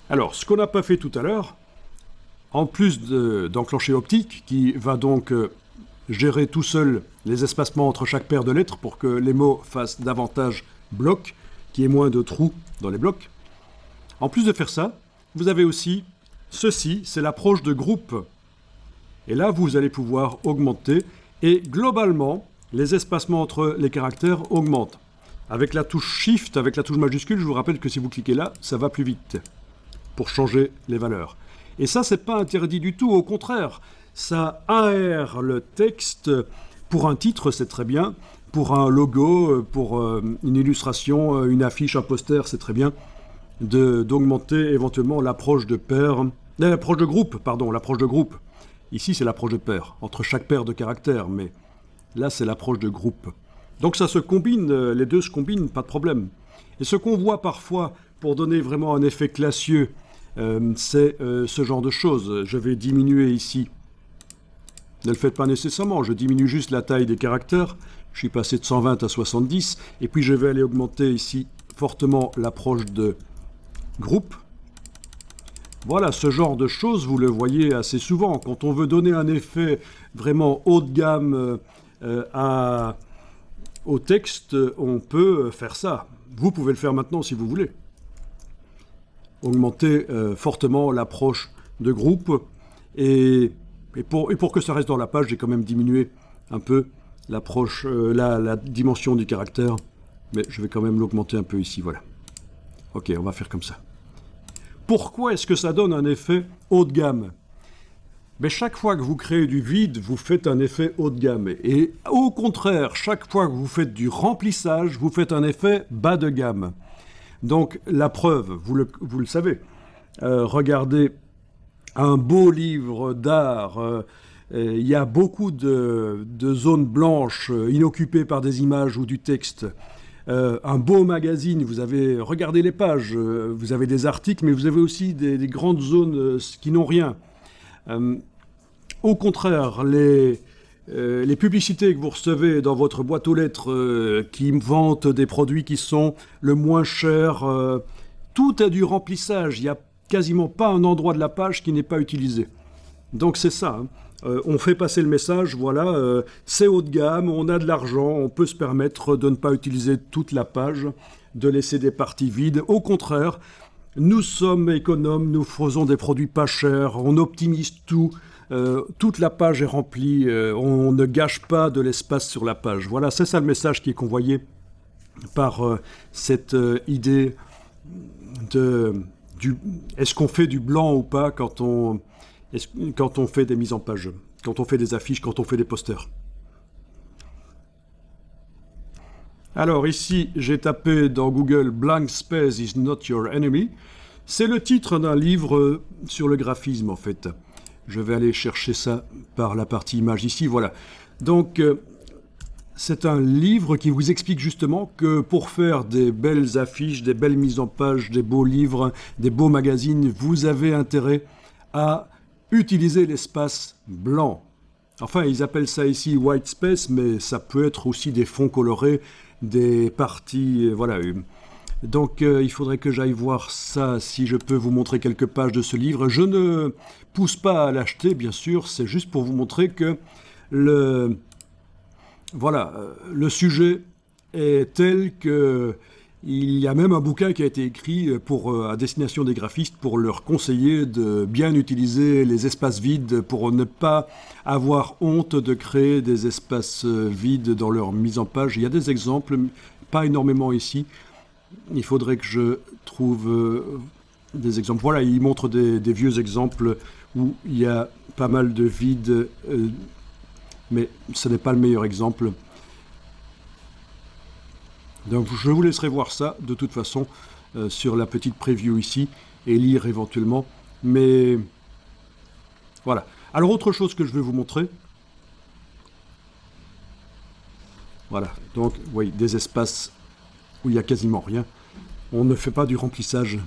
Alors, ce qu'on n'a pas fait tout à l'heure, en plus d'enclencher Optique, qui va donc gérer tout seul les espacements entre chaque paire de lettres pour que les mots fassent davantage blocs, qu'il y ait moins de trous dans les blocs. En plus de faire ça, vous avez aussi ceci, c'est l'approche de groupe. Et là, vous allez pouvoir augmenter, et globalement, les espacements entre les caractères augmentent. Avec la touche Shift, avec la touche majuscule, je vous rappelle que si vous cliquez là, ça va plus vite pour changer les valeurs. Et ça, c'est pas interdit du tout, au contraire. Ça aère le texte. Pour un titre, c'est très bien. Pour un logo, pour une illustration, une affiche, un poster, c'est très bien d'augmenter éventuellement l'approche de paire, l'approche de groupe, pardon, l'approche de groupe. Ici, c'est l'approche de paire, entre chaque paire de caractères, mais là, c'est l'approche de groupe. Donc ça se combine, les deux se combinent, pas de problème. Et ce qu'on voit parfois, pour donner vraiment un effet classieux, c'est ce genre de choses. Je vais diminuer ici. Ne le faites pas nécessairement, je diminue juste la taille des caractères. Je suis passé de 120 à 70. Et puis je vais aller augmenter ici fortement l'approche de groupe. Voilà, ce genre de choses, vous le voyez assez souvent. Quand on veut donner un effet vraiment haut de gamme au texte, on peut faire ça. Vous pouvez le faire maintenant si vous voulez. Augmenter fortement l'approche de groupe. Et pour que ça reste dans la page, j'ai quand même diminué un peu l'approche, la dimension du caractère. Mais je vais quand même l'augmenter un peu ici, voilà. Ok, on va faire comme ça. Pourquoi est-ce que ça donne un effet haut de gamme? Mais chaque fois que vous créez du vide, vous faites un effet haut de gamme. Et au contraire, chaque fois que vous faites du remplissage, vous faites un effet bas de gamme. Donc la preuve, vous le savez, regardez un beau livre d'art, il y a beaucoup de zones blanches inoccupées par des images ou du texte. Un beau magazine, vous avez, regardez les pages, vous avez des articles, mais vous avez aussi des grandes zones qui n'ont rien. Au contraire, les publicités que vous recevez dans votre boîte aux lettres qui vantent des produits qui sont le moins chers, tout a du remplissage. Il n'y a quasiment pas un endroit de la page qui n'est pas utilisé. Donc c'est ça. On fait passer le message, voilà, c'est haut de gamme, on a de l'argent, on peut se permettre de ne pas utiliser toute la page, de laisser des parties vides. Au contraire, nous sommes économes, nous faisons des produits pas chers, on optimise tout, toute la page est remplie, on ne gâche pas de l'espace sur la page. Voilà, c'est ça le message qui est convoyé par cette idée de est-ce qu'on fait du blanc ou pas quand on fait des mises en page, quand on fait des affiches, quand on fait des posters. Alors ici, j'ai tapé dans Google « Blank space is not your enemy ». C'est le titre d'un livre sur le graphisme, en fait. Je vais aller chercher ça par la partie image ici, voilà. Donc, c'est un livre qui vous explique justement que pour faire des belles affiches, des belles mises en page, des beaux livres, des beaux magazines, vous avez intérêt à utiliser l'espace blanc. Enfin, ils appellent ça ici white space, mais ça peut être aussi des fonds colorés, des parties, voilà. Donc, il faudrait que j'aille voir ça, si je peux vous montrer quelques pages de ce livre. Je ne pousse pas à l'acheter, bien sûr, c'est juste pour vous montrer que voilà, le sujet est tel que il y a même un bouquin qui a été écrit à destination des graphistes pour leur conseiller de bien utiliser les espaces vides pour ne pas avoir honte de créer des espaces vides dans leur mise en page. Il y a des exemples, pas énormément ici. Il faudrait que je trouve des exemples. Voilà, il montre des vieux exemples où il y a pas mal de vide, mais ce n'est pas le meilleur exemple. Donc je vous laisserai voir ça de toute façon sur la petite preview ici et lire éventuellement. Mais voilà. Alors autre chose que je vais vous montrer. Voilà. Donc vous voyez des espaces où il n'y a quasiment rien. On ne fait pas du remplissage.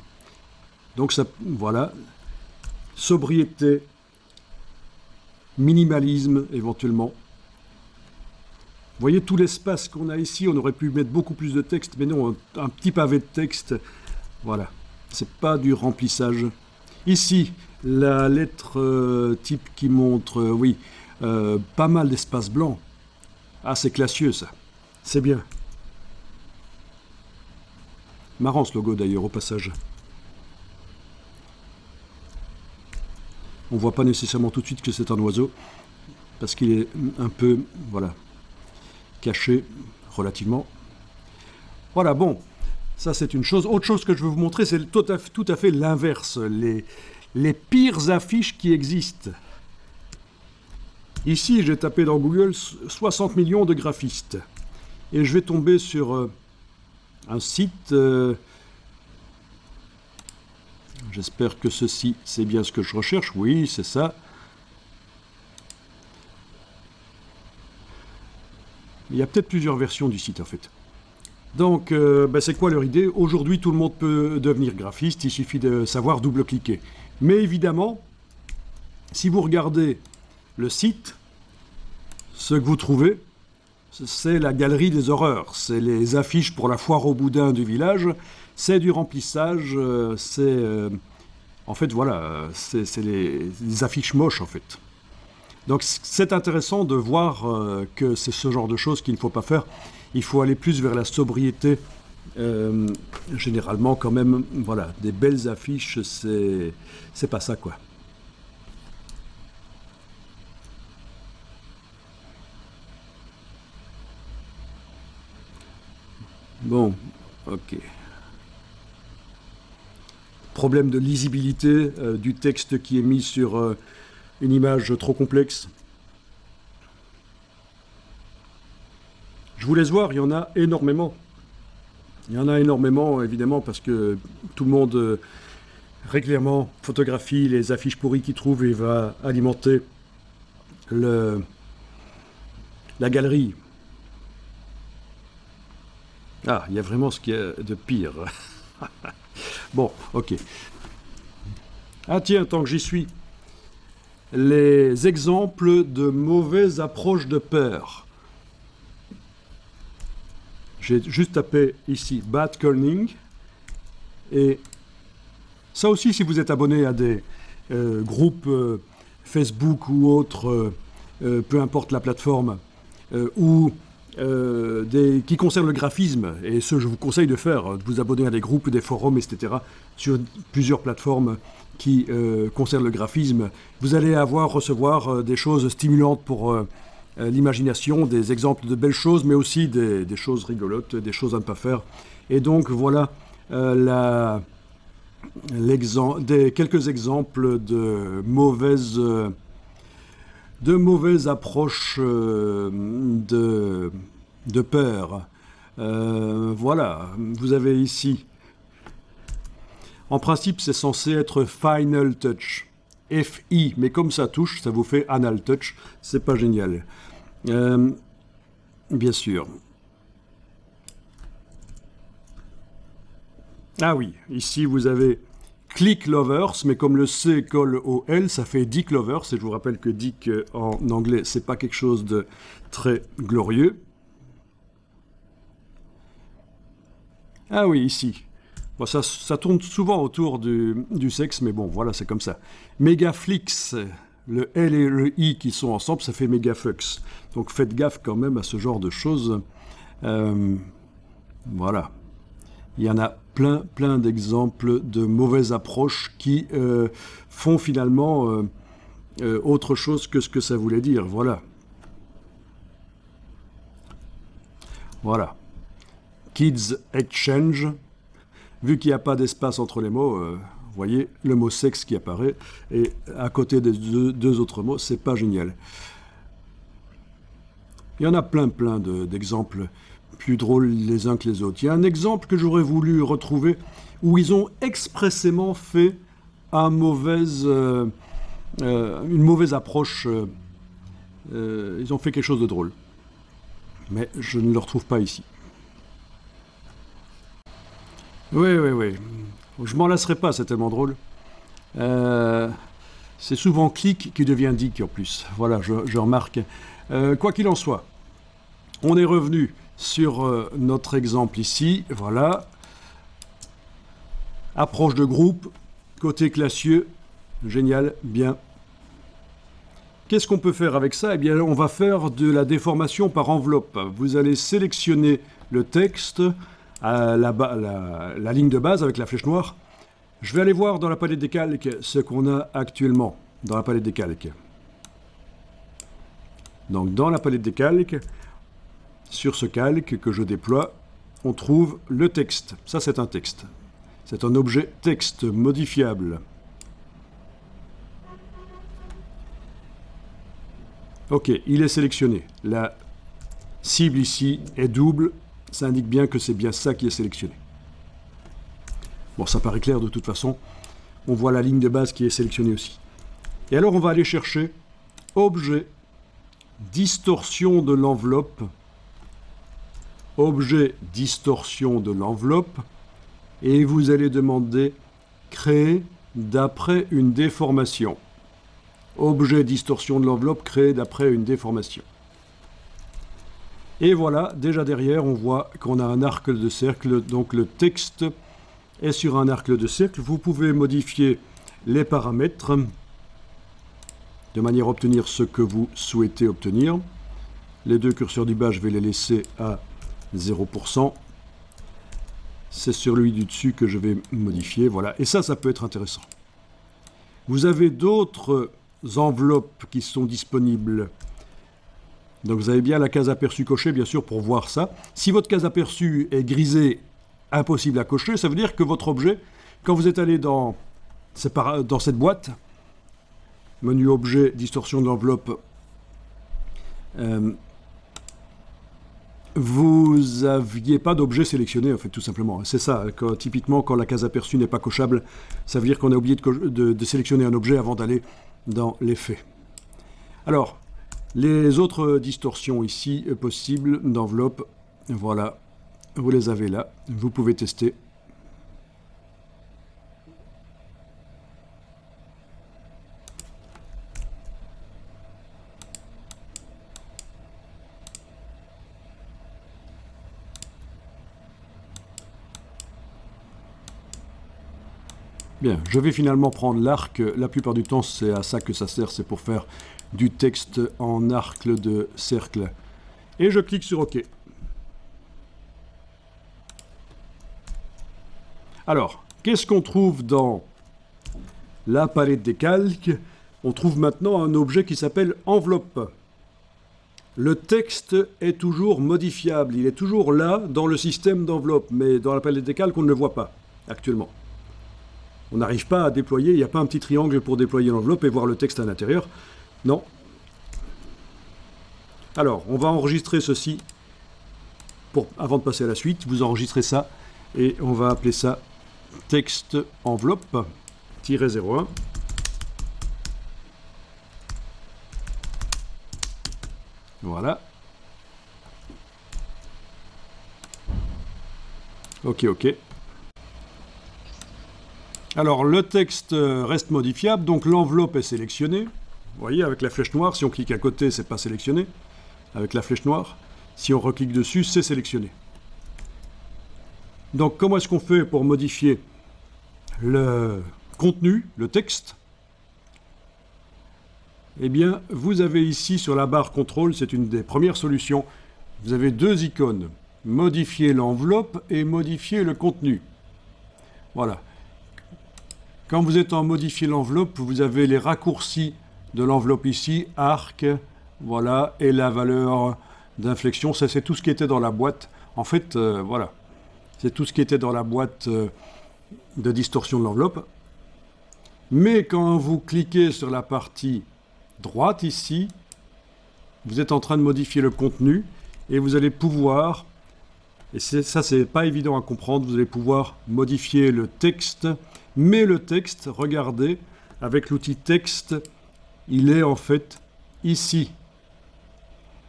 Donc ça, voilà. Sobriété, minimalisme éventuellement. Vous voyez tout l'espace qu'on a ici, on aurait pu mettre beaucoup plus de texte, mais non, un petit pavé de texte, voilà. C'est pas du remplissage. Ici, la lettre type qui montre, oui, pas mal d'espace blanc. Ah, c'est classieux, ça. C'est bien. Marrant ce logo d'ailleurs, au passage. On voit pas nécessairement tout de suite que c'est un oiseau, parce qu'il est un peu, voilà, caché relativement. Voilà, bon, ça c'est une chose. Autre chose que je veux vous montrer, c'est tout à fait l'inverse, les pires affiches qui existent. Ici, j'ai tapé dans Google 60 millions de graphistes. Et je vais tomber sur un site... J'espère que ceci, c'est bien ce que je recherche. Oui, c'est ça. Il y a peut-être plusieurs versions du site, en fait. Donc, c'est quoi leur idée? Aujourd'hui, tout le monde peut devenir graphiste. Il suffit de savoir double-cliquer. Mais évidemment, si vous regardez le site, ce que vous trouvez, c'est la galerie des horreurs. C'est les affiches pour la foire au boudin du village. C'est du remplissage. En fait, voilà, c'est les affiches moches, en fait. Donc, c'est intéressant de voir que c'est ce genre de choses qu'il ne faut pas faire. Il faut aller plus vers la sobriété. Généralement, quand même, voilà, des belles affiches, c'est pas ça, quoi. Bon, ok. Problème de lisibilité du texte qui est mis sur une image trop complexe. Je vous laisse voir, il y en a énormément. Il y en a énormément, évidemment, parce que tout le monde régulièrement photographie les affiches pourries qu'il trouve et va alimenter la galerie. Ah, il y a vraiment ce qu'il y a de pire. Bon, ok. Ah tiens, tant que j'y suis. Les exemples de mauvaises approches de peur. J'ai juste tapé ici « bad kerning » et ça aussi, si vous êtes abonné à des groupes Facebook ou autres, peu importe la plateforme, ou qui concernent le graphisme, et ce je vous conseille de faire, de vous abonner à des groupes, des forums, etc., sur plusieurs plateformes qui concernent le graphisme, vous allez recevoir des choses stimulantes pour l'imagination, des exemples de belles choses, mais aussi des choses rigolotes, des choses à ne pas faire. Et donc voilà quelques exemples de mauvaises approches de peur. Voilà, vous avez ici. En principe, c'est censé être Final Touch. FI, mais comme ça touche, ça vous fait Anal Touch. C'est pas génial. Bien sûr. Ah oui, ici vous avez Click Lovers, mais comme le C colle au L, ça fait Dick Lovers, et je vous rappelle que Dick en anglais, c'est pas quelque chose de très glorieux. Ah oui, ici. Bon, ça tourne souvent autour du sexe, mais bon, voilà, c'est comme ça. Megaflix, le L et le I qui sont ensemble, ça fait Megafux. Donc faites gaffe quand même à ce genre de choses. Voilà. Il y en a plein d'exemples de mauvaises approches qui font finalement autre chose que ce que ça voulait dire. Voilà. Voilà. Kids Exchange. Vu qu'il n'y a pas d'espace entre les mots, vous voyez le mot sexe qui apparaît, et à côté des deux autres mots, c'est pas génial. Il y en a plein d'exemples plus drôles les uns que les autres. Il y a un exemple que j'aurais voulu retrouver où ils ont expressément fait une mauvaise approche. Ils ont fait quelque chose de drôle. Mais je ne le retrouve pas ici. Oui. Je m'en lasserai pas, c'est tellement drôle. C'est souvent clic qui devient dick en plus. Voilà, je remarque. Quoi qu'il en soit, on est revenu sur notre exemple ici. Voilà. Approche de groupe, côté classieux, génial, bien. Qu'est-ce qu'on peut faire avec ça? Eh bien, on va faire de la déformation par enveloppe. Vous allez sélectionner le texte, à la ligne de base avec la flèche noire. Je vais aller voir dans la palette des calques ce qu'on a actuellement dans la palette des calques. Donc dans la palette des calques, sur ce calque que je déploie, on trouve le texte. Ça, c'est un texte. C'est un objet texte modifiable. Ok, il est sélectionné. La cible ici est double. Ça indique bien que c'est bien ça qui est sélectionné. Bon, ça paraît clair de toute façon. On voit la ligne de base qui est sélectionnée aussi. Et alors, on va aller chercher objet, distorsion de l'enveloppe, objet, distorsion de l'enveloppe, et vous allez demander créer d'après une déformation. Objet, distorsion de l'enveloppe, créé d'après une déformation. Et voilà, déjà derrière, on voit qu'on a un arc de cercle, donc le texte est sur un arc de cercle. Vous pouvez modifier les paramètres de manière à obtenir ce que vous souhaitez obtenir. Les deux curseurs du bas, je vais les laisser à 0%. C'est sur lui du dessus que je vais modifier, voilà. Et ça peut être intéressant. Vous avez d'autres enveloppes qui sont disponibles. Donc vous avez bien la case aperçue cochée, bien sûr, pour voir ça. Si votre case aperçue est grisée, impossible à cocher, ça veut dire que votre objet, quand vous êtes allé dans cette boîte, menu objet, distorsion de l'enveloppe, vous n'aviez pas d'objet sélectionné, en fait, tout simplement. C'est ça, typiquement, quand la case aperçue n'est pas cochable, ça veut dire qu'on a oublié de sélectionner un objet avant d'aller dans l'effet. Alors, les autres distorsions ici possibles d'enveloppe, voilà, vous les avez là, vous pouvez tester. Bien, je vais finalement prendre l'arc. La plupart du temps, c'est à ça que ça sert, c'est pour faire du texte en arc de cercle. Et je clique sur OK. Alors, qu'est-ce qu'on trouve dans la palette des calques? On trouve maintenant un objet qui s'appelle enveloppe. Le texte est toujours modifiable, il est toujours là dans le système d'enveloppe, mais dans la palette des calques, on ne le voit pas actuellement. On n'arrive pas à déployer, il n'y a pas un petit triangle pour déployer l'enveloppe et voir le texte à l'intérieur. Non. Alors, on va enregistrer ceci avant de passer à la suite. Vous enregistrez ça et on va appeler ça texte enveloppe-01. Voilà. OK, OK. Alors, le texte reste modifiable, donc l'enveloppe est sélectionnée. Vous voyez, avec la flèche noire, si on clique à côté, c'est pas sélectionné. Avec la flèche noire, si on reclique dessus, c'est sélectionné. Donc, comment est-ce qu'on fait pour modifier le contenu, le texte? Eh bien, vous avez ici sur la barre contrôle, c'est une des premières solutions, vous avez deux icônes. Modifier l'enveloppe et modifier le contenu. Voilà. Quand vous êtes en modifier l'enveloppe, vous avez les raccourcis de l'enveloppe ici, arc, voilà, et la valeur d'inflexion. Ça, c'est tout ce qui était dans la boîte. En fait, voilà. C'est tout ce qui était dans la boîte de distorsion de l'enveloppe. Mais quand vous cliquez sur la partie droite ici, vous êtes en train de modifier le contenu et vous allez pouvoir, et ça, c'est pas évident à comprendre, vous allez pouvoir modifier le texte. Mais le texte, regardez, avec l'outil texte, il est en fait ici.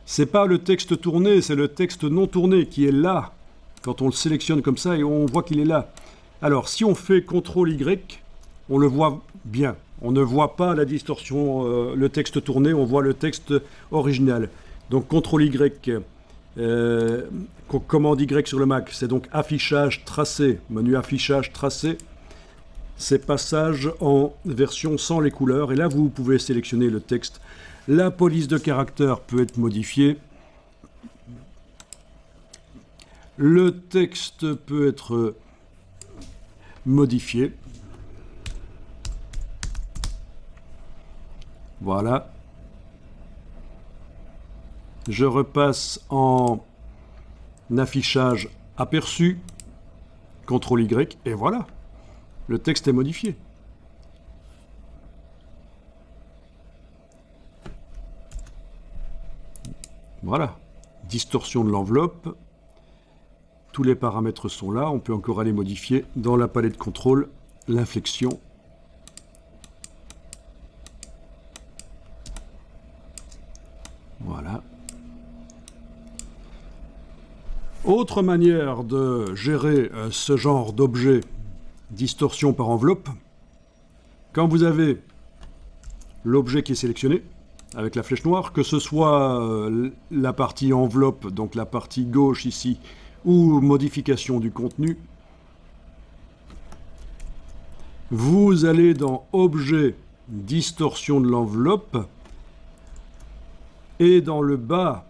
C'est pas le texte tourné, c'est le texte non tourné qui est là. Quand on le sélectionne comme ça, et on voit qu'il est là. Alors, si on fait CTRL-Y, on le voit bien. On ne voit pas la distorsion, le texte tourné, on voit le texte original. Donc, CTRL-Y, commande Y sur le Mac, c'est donc affichage tracé, menu affichage tracé. ces passages en version sans les couleurs. Et là, vous pouvez sélectionner le texte. La police de caractère peut être modifiée. Le texte peut être modifié. Voilà. Je repasse en affichage aperçu, CTRL Y, et voilà. Le texte est modifié. Voilà. Distorsion de l'enveloppe. Tous les paramètres sont là. On peut encore aller modifier dans la palette contrôle l'inflexion. Voilà. Autre manière de gérer ce genre d'objet, distorsion par enveloppe, quand vous avez l'objet qui est sélectionné avec la flèche noire, que ce soit la partie enveloppe, donc la partie gauche ici, ou modification du contenu, vous allez dans Objet, distorsion de l'enveloppe, et dans le bas,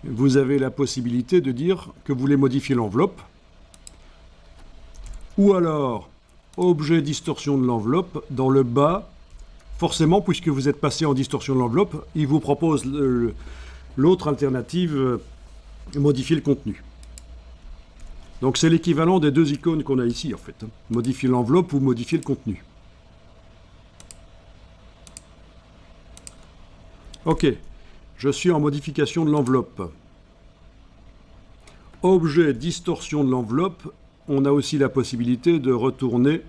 vous avez la possibilité de dire que vous voulez modifier l'enveloppe, ou alors Objet, distorsion de l'enveloppe, dans le bas, forcément, puisque vous êtes passé en distorsion de l'enveloppe, il vous propose l'autre alternative, modifier le contenu. Donc c'est l'équivalent des deux icônes qu'on a ici, en fait. Modifier l'enveloppe ou modifier le contenu. Ok, je suis en modification de l'enveloppe. Objet, distorsion de l'enveloppe, on a aussi la possibilité de retourner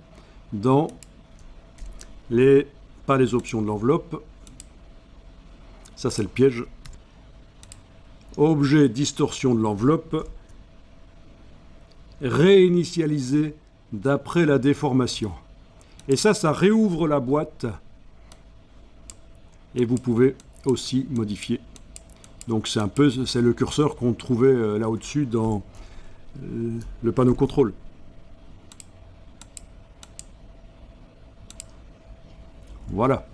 dans pas les options de l'enveloppe. Ça, c'est le piège. Objet, distorsion de l'enveloppe, réinitialiser d'après la déformation. Et ça réouvre la boîte. Et vous pouvez aussi modifier. Donc c'est le curseur qu'on trouvait là au-dessus dans le panneau contrôle. Voilà.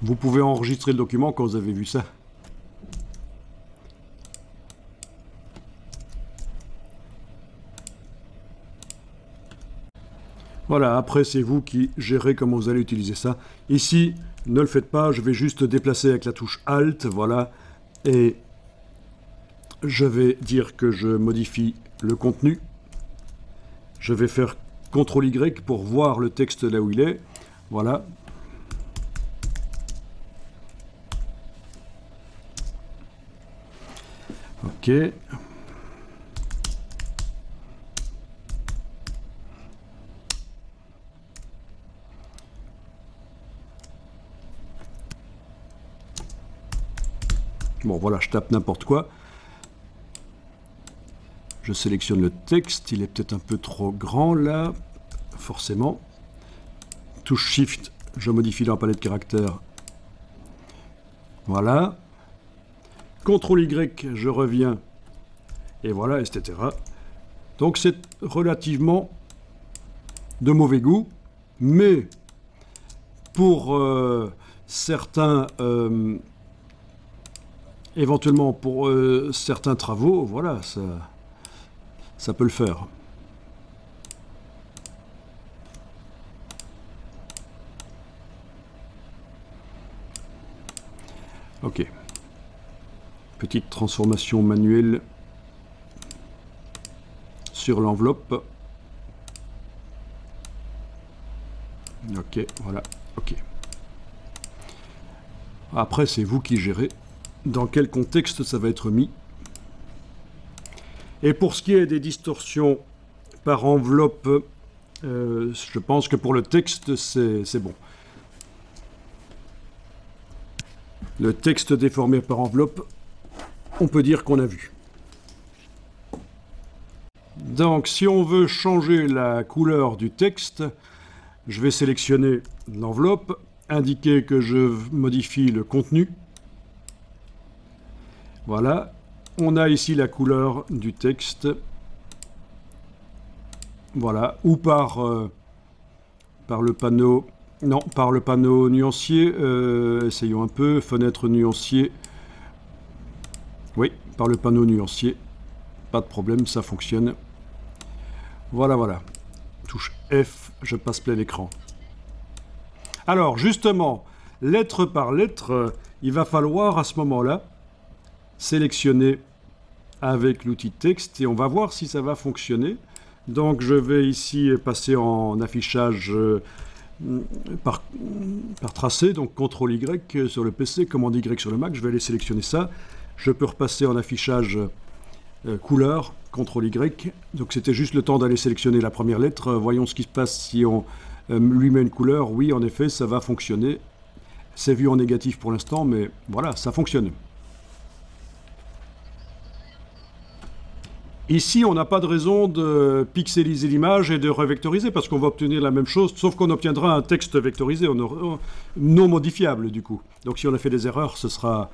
Vous pouvez enregistrer le document quand vous avez vu ça. Voilà, après c'est vous qui gérez comment vous allez utiliser ça. Ici, ne le faites pas, je vais juste déplacer avec la touche Alt, voilà, et je vais dire que je modifie le contenu. Je vais faire CTRL Y pour voir le texte là où il est, voilà. Ok. Bon, voilà, je tape n'importe quoi. Je sélectionne le texte. Il est peut-être un peu trop grand, là. Forcément. Touche Shift, je modifie la palette de caractères. Voilà. CTRL Y, je reviens. Et voilà, etc. Donc, c'est relativement de mauvais goût. Mais, pour certains... éventuellement pour certains travaux, voilà, ça peut le faire. Ok. Petite transformation manuelle sur l'enveloppe. Ok, voilà, ok. Après, c'est vous qui gérez dans quel contexte ça va être mis. Et pour ce qui est des distorsions par enveloppe, je pense que pour le texte, c'est bon. Le texte déformé par enveloppe, on peut dire qu'on a vu. Donc, si on veut changer la couleur du texte, je vais sélectionner l'enveloppe, indiquer que je modifie le contenu. Voilà. On a ici la couleur du texte. Voilà, ou par le panneau, non, par le panneau nuancier, essayons un peu, fenêtre nuancier, oui, par le panneau nuancier, pas de problème, ça fonctionne. Voilà, voilà, touche F, je passe plein l'écran. Alors, justement, lettre par lettre, il va falloir à ce moment-là sélectionner avec l'outil texte et on va voir si ça va fonctionner. Donc je vais ici passer en affichage par tracé, donc CTRL Y sur le PC, commande Y sur le Mac, je vais aller sélectionner ça. Je peux repasser en affichage couleur, CTRL Y, donc c'était juste le temps d'aller sélectionner la première lettre. Voyons ce qui se passe si on lui met une couleur. Oui, en effet, ça va fonctionner. C'est vu en négatif pour l'instant, mais voilà, ça fonctionne. Ici, on n'a pas de raison de pixeliser l'image et de revectoriser parce qu'on va obtenir la même chose, sauf qu'on obtiendra un texte vectorisé, non modifiable du coup. Donc si on a fait des erreurs, ce sera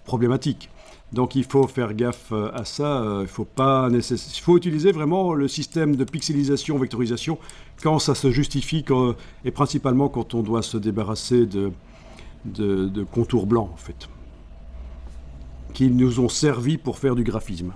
problématique. Donc il faut faire gaffe à ça, il faut utiliser vraiment le système de pixelisation, vectorisation quand ça se justifie et principalement quand on doit se débarrasser de contours blancs en fait, qui nous ont servi pour faire du graphisme.